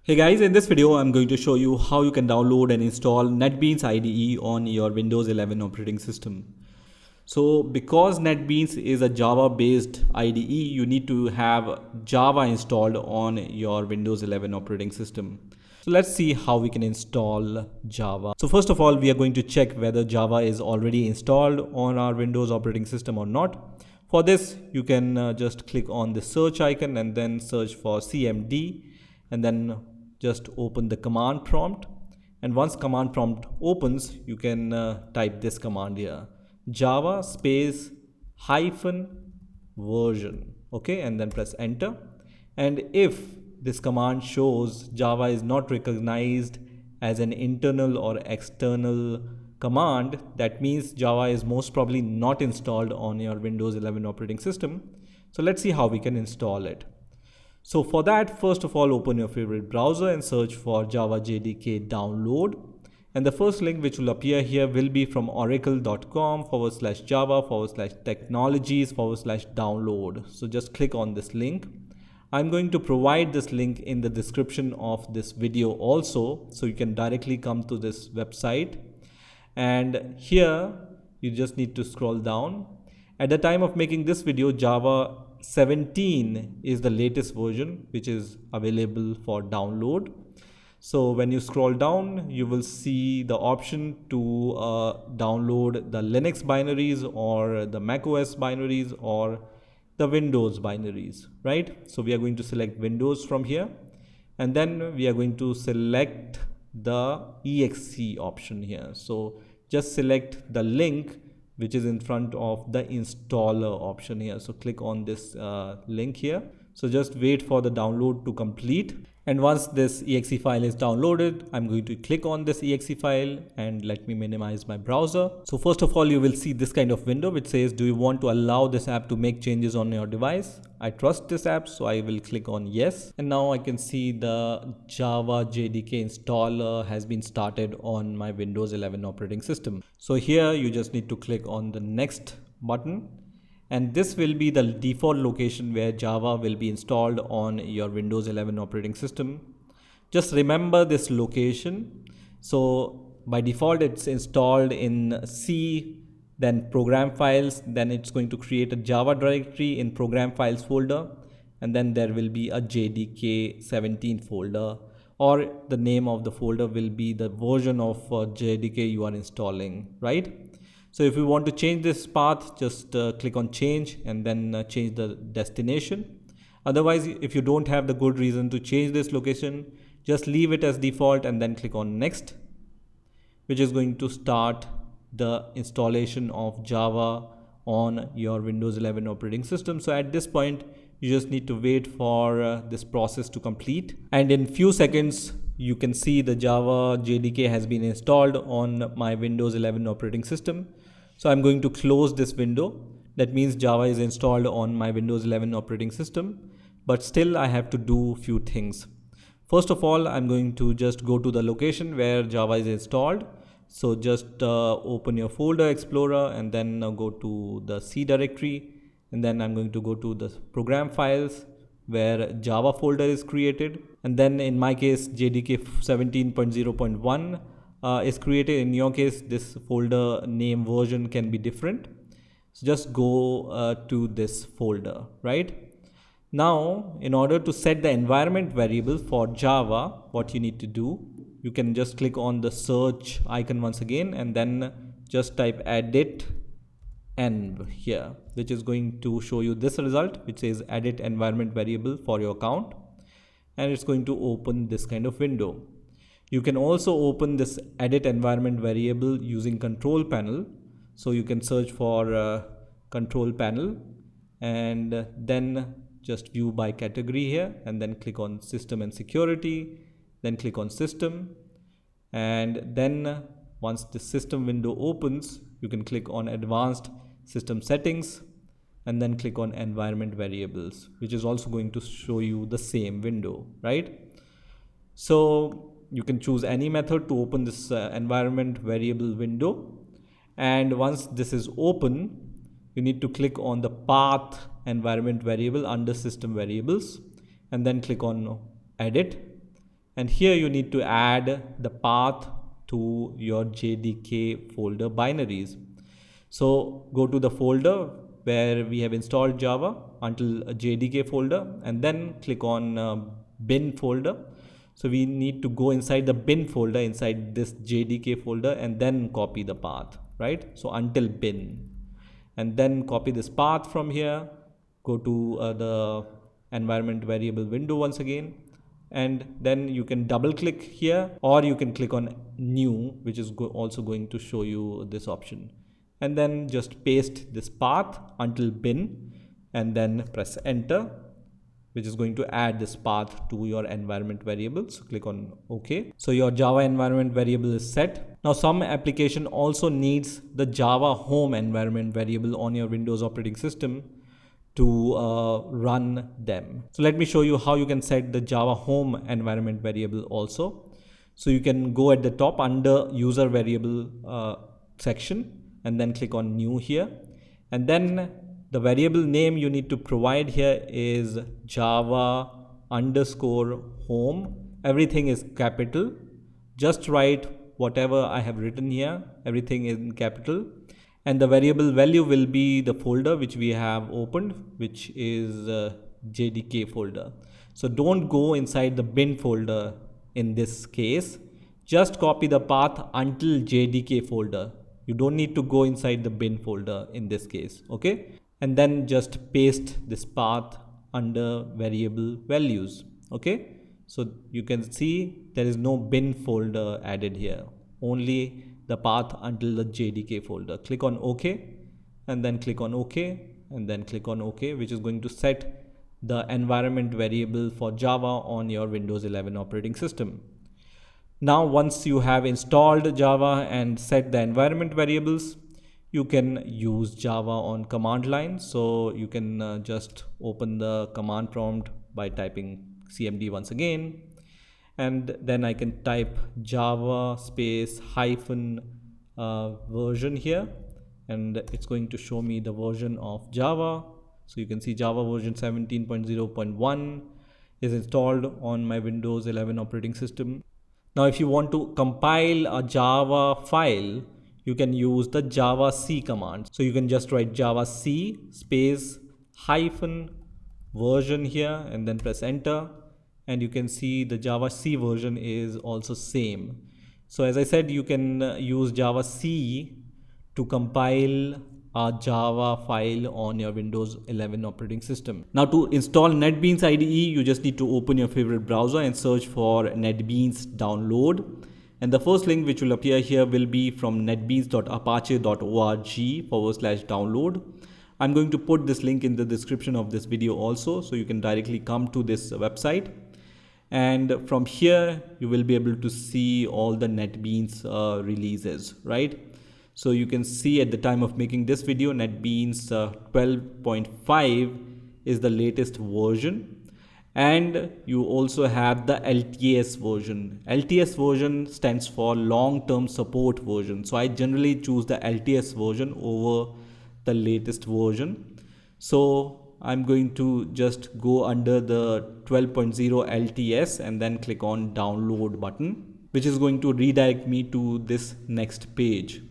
Hey guys, in this video I'm going to show you how you can download and install NetBeans IDE on your Windows 11 operating system. So because NetBeans is a Java based IDE, you need to have Java installed on your Windows 11 operating system. So let's see how we can install Java. So first of all, we are going to check whether Java is already installed on our Windows operating system or not. For this, you can just click on the search icon and then search for CMD and then just open the command prompt. And once command prompt opens, you can type this command here, Java space hyphen version. Okay, and then press enter. And if this command shows Java is not recognized as an internal or external command, that means Java is most probably not installed on your Windows 11 operating system. So let's see how we can install it. So for that, first of all, open your favorite browser and search for Java Jdk download. And the first link which will appear here will be from oracle.com/java/technologies/download. So just click on this link. I'm going to provide this link in the description of this video also, so you can directly come to this website. And here you just need to scroll down. At the time of making this video, Java 17 is the latest version which is available for download. So when you scroll down, you will see the option to download the Linux binaries or the macOS binaries or the Windows binaries, right? So we are going to select Windows from here, and then we are going to select the exe option here. So just select the link which is in front of the installer option here. So click on this link here. So just wait for the download to complete. And once this exe file is downloaded, I'm going to click on this exe file and let me minimize my browser. So first of all, you will see this kind of window which says, do you want to allow this app to make changes on your device? I trust this app, so I will click on yes. And now I can see the Java Jdk installer has been started on my Windows 11 operating system. So here you just need to click on the next button. And this will be the default location where Java will be installed on your Windows 11 operating system. Just remember this location. So by default, it's installed in C, then program files, then it's going to create a Java directory in program files folder. And then there will be a JDK 17 folder, or the name of the folder will be the version of JDK you are installing, right? So if you want to change this path, just click on change and then change the destination. Otherwise, if you don't have the good reason to change this location, just leave it as default and then click on next, which is going to start the installation of Java on your Windows 11 operating system. So at this point, you just need to wait for this process to complete. And in few seconds, you can see the Java JDK has been installed on my Windows 11 operating system. So I'm going to close this window. That means Java is installed on my Windows 11 operating system, but still I have to do few things. First of all, I'm going to just go to the location where Java is installed. So just open your folder explorer and then go to the C directory. And then I'm going to go to the program files where Java folder is created. And then in my case, JDK 17.0.1 is created. In your case, this folder name version can be different. So just go to this folder, right? Now, in order to set the environment variable for Java, what you need to do, you can just click on the search icon once again and then just type edit env here, which is going to show you this result, which says edit environment variable for your account. And it's going to open this kind of window. You can also open this edit environment variable using control panel. So you can search for control panel and then just view by category here and then click on system and security, then click on system. And then once the system window opens, you can click on advanced system settings and then click on environment variables, which is also going to show you the same window, right? So you can choose any method to open this environment variable window. And once this is open, you need to click on the path environment variable under system variables and then click on edit. And here you need to add the path to your JDK folder binaries. So go to the folder where we have installed Java until a JDK folder, and then click on bin folder. So we need to go inside the bin folder inside this JDK folder and then copy the path, right? So until bin, and then copy this path from here, go to the environment variable window once again, and then you can double click here, or you can click on new, which is also going to show you this option, and then just paste this path until bin and then press enter, which is going to add this path to your environment variable. So click on OK. So your Java environment variable is set. Now some application also needs the Java home environment variable on your Windows operating system to run them. So let me show you how you can set the Java home environment variable also. So you can go at the top under user variable section and then click on new here, and then the variable name you need to provide here is Java underscore home. Everything is capital. Just write whatever I have written here, everything in capital. And the variable value will be the folder which we have opened, which is JDK folder. So don't go inside the bin folder in this case. Just copy the path until JDK folder. You don't need to go inside the bin folder in this case, okay? And then just paste this path under variable values, okay? So you can see there is no bin folder added here, only the path until the JDK folder. Click on OK, and then click on OK, and then click on OK, which is going to set the environment variable for Java on your Windows 11 operating system. Now once you have installed Java and set the environment variables, you can use Java on command line. So you can just open the command prompt by typing cmd once again, and then I can type Java space hyphen version here, and it's going to show me the version of Java. So you can see Java version 17.0.1 is installed on my Windows 11 operating system. Now if you want to compile a Java file, you can use the Java C command. So you can just write Java C space hyphen version here and then press enter, and you can see the Java C version is also same. So as I said, you can use Java C to compile a Java file on your Windows 11 operating system. Now to install NetBeans IDE, you just need to open your favorite browser and search for NetBeans download. And the first link which will appear here will be from netbeans.apache.org/download. I'm going to put this link in the description of this video also, so you can directly come to this website. And from here, you will be able to see all the NetBeans releases, right? So you can see at the time of making this video, NetBeans 12.5 is the latest version. And you also have the LTS version. LTS version stands for long-term support version. So I generally choose the LTS version over the latest version. So I'm going to just go under the 12.0 LTS and then click on download button, which is going to redirect me to this next page.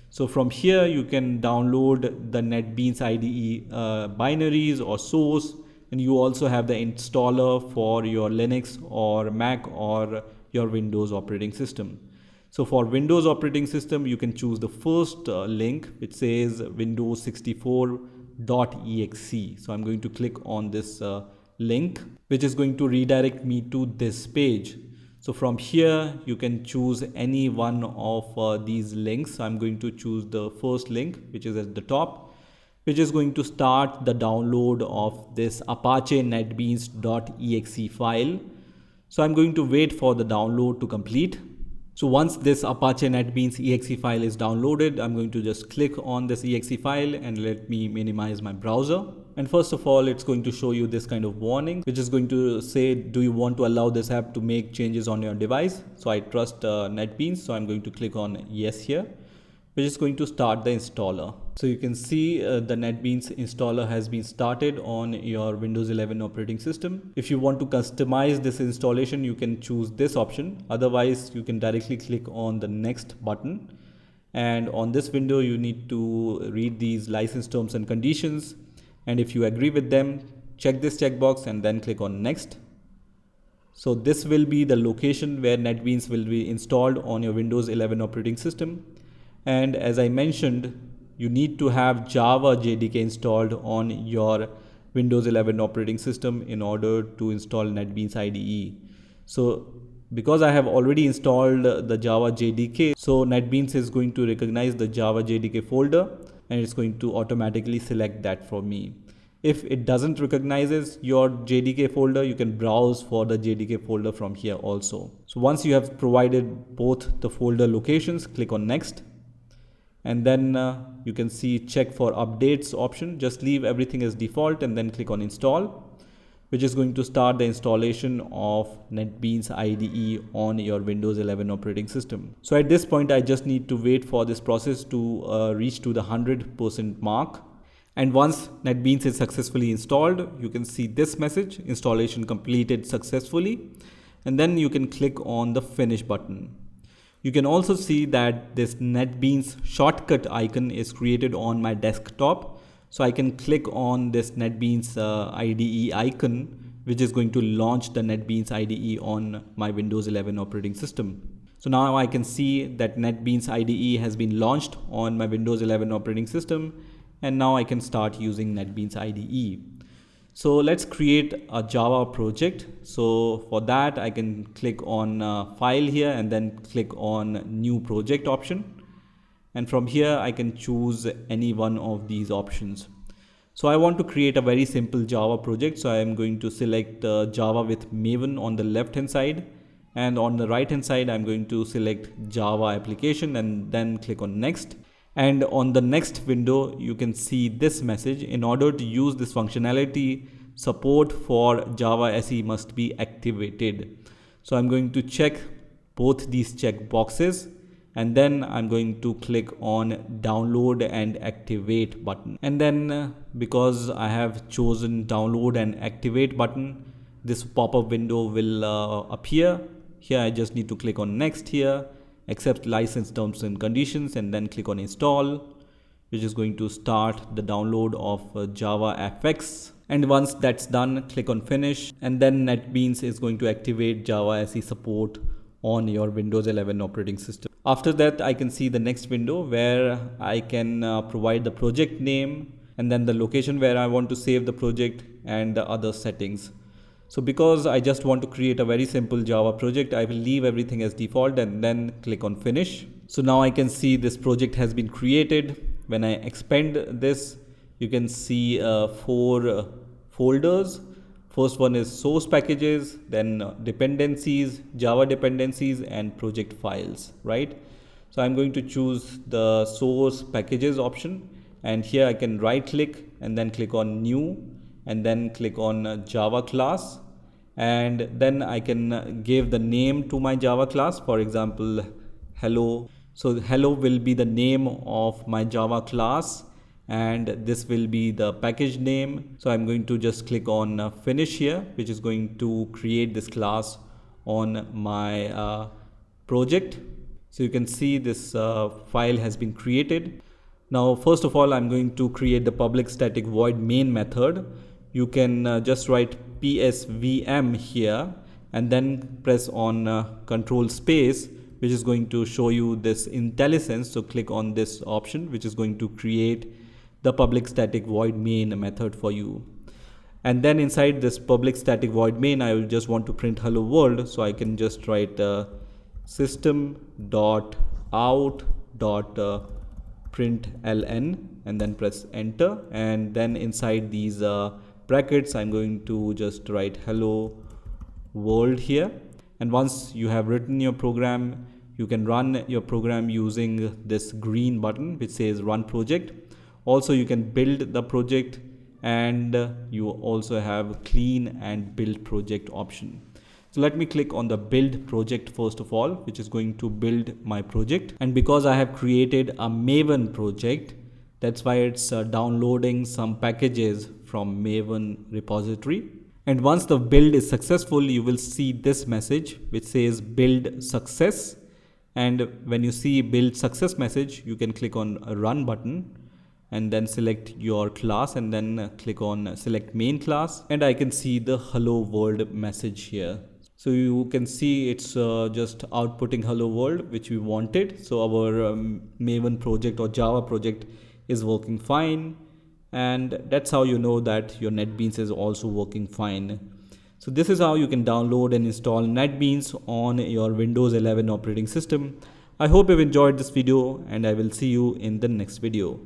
So from here, you can download the NetBeans IDE binaries or source, and you also have the installer for your Linux or Mac or your Windows operating system. So for Windows operating system, you can choose the first link, which says Windows 64.exe. So I'm going to click on this link, which is going to redirect me to this page. So from here, you can choose any one of these links. I'm going to choose the first link, which is at the top, which is going to start the download of this Apache netbeans.exe file. So I'm going to wait for the download to complete. So once this Apache NetBeans exe file is downloaded, I'm going to just click on this exe file and let me minimize my browser. And first of all, it's going to show you this kind of warning, which is going to say, do you want to allow this app to make changes on your device? So I trust NetBeans, so I'm going to click on yes here. which is going to start the installer. So you can see the NetBeans installer has been started on your Windows 11 operating system. If you want to customize this installation, you can choose this option. Otherwise, you can directly click on the next button. And on this window, you need to read these license terms and conditions. And if you agree with them, check this checkbox and then click on next. So this will be the location where NetBeans will be installed on your Windows 11 operating system. And as I mentioned, you need to have Java Jdk installed on your Windows 11 operating system in order to install NetBeans IDE. So because I have already installed the Java Jdk, so NetBeans is going to recognize the Java Jdk folder and it's going to automatically select that for me. If it doesn't recognize your JDK folder, you can browse for the JDK folder from here also. So once you have provided both the folder locations, click on next. And then you can see check for updates option. Just leave everything as default and then click on install, which is going to start the installation of NetBeans IDE on your Windows 11 operating system. So at this point, I just need to wait for this process to reach to the 100% mark. And once NetBeans is successfully installed, you can see this message, installation completed successfully. And then you can click on the finish button. You can also see that this NetBeans shortcut icon is created on my desktop. So I can click on this NetBeans IDE icon, which is going to launch the NetBeans IDE on my Windows 11 operating system. So now I can see that NetBeans IDE has been launched on my Windows 11 operating system. And now I can start using NetBeans IDE. So let's create a Java project. So for that, I can click on file here and then click on new project option. And from here, I can choose any one of these options. So I want to create a very simple Java project. So I am going to select Java with Maven on the left hand side. And on the right hand side, I'm going to select Java application and then click on next. And on the next window, you can see this message. In order to use this functionality, support for Java SE must be activated. So I'm going to check both these check boxes and then I'm going to click on download and activate button. And then because I have chosen download and activate button, this pop-up window will appear. Here I just need to click on next here, accept license terms and conditions, and then click on install, which is going to start the download of Java FX. And once that's done, click on finish, and then NetBeans is going to activate Java SE support on your Windows 11 operating system. After that, I can see the next window where I can provide the project name and then the location where I want to save the project and the other settings. So because I just want to create a very simple Java project, I will leave everything as default and then click on finish. So now I can see this project has been created. When I expand this, you can see 4 folders. First one is source packages, then dependencies, Java dependencies, and project files, right? So I'm going to choose the source packages option, and here I can right click and then click on new and then click on Java class, and then I can give the name to my Java class, for example hello. So hello will be the name of my Java class and this will be the package name. So I'm going to just click on finish here, which is going to create this class on my project. So you can see this file has been created. Now first of all, I'm going to create the public static void main method. You can just write psvm here and then press on control space, which is going to show you this IntelliSense. So click on this option, which is going to create the public static void main method for you. And then inside this public static void main, I will just want to print hello world. So I can just write system.out.println and then press enter. And then inside these brackets, I'm going to just write hello world here. And once you have written your program, you can run your program using this green button which says run project. Also, you can build the project, and you also have clean and build project option. So let me click on the build project first of all, which is going to build my project. And because I have created a Maven project, that's why it's downloading some packages from Maven repository. And once the build is successful, you will see this message which says build success. And when you see build success message, you can click on a run button and then select your class and then click on select main class. And I can see the hello world message here. So you can see it's just outputting hello world, which we wanted. So our Maven project or Java project is working fine. And that's how you know that your NetBeans is also working fine. So this is how you can download and install NetBeans on your Windows 11 operating system. I hope you've enjoyed this video and I will see you in the next video.